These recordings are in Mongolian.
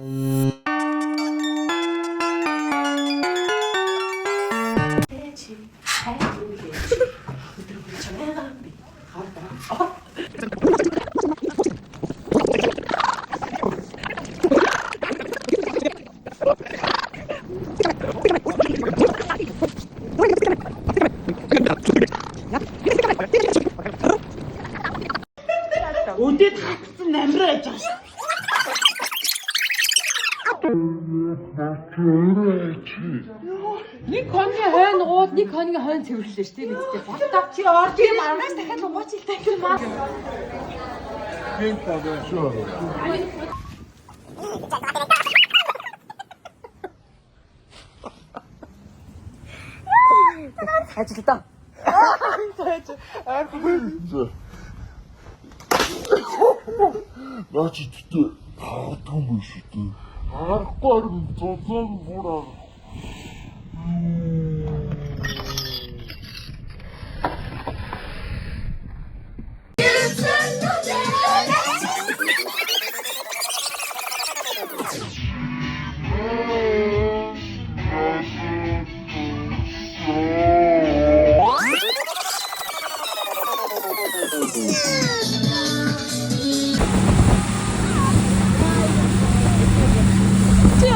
Өдөөд хатсан намраж байгаа. Нэг хоногийн хойно ууд, нэг хоногийн хойно цэвэрлээ шүү дээ мэдээ. Болтоо чи орж юм араас дахиад угаач илтэй юм аа. Ажилдаа. Наач идтээ хаадаг юм биш үү? Харахгүй юм зузаан бураа.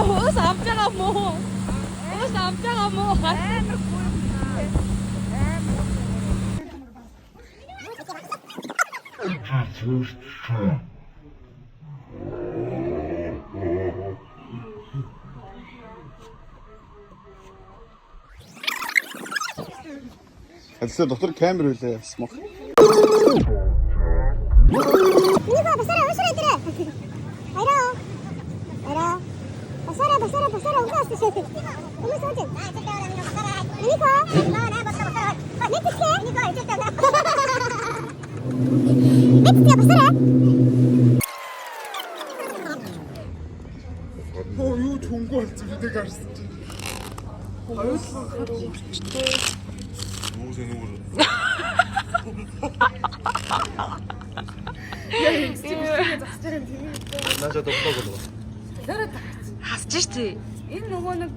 Hoos afjaga mo. Hoos afjaga mo. Адилхан доктор камер үлээ смок. Ника басара усра идэрэ. Ара. Басара угаастай. Умаа сууж. Ника. Наа басара. Ника. Ника идэрэ. Ника басара. Юу чөнгө болсон гэдэг харсан чи. Хасчих тий. Энэ нөгөө нэг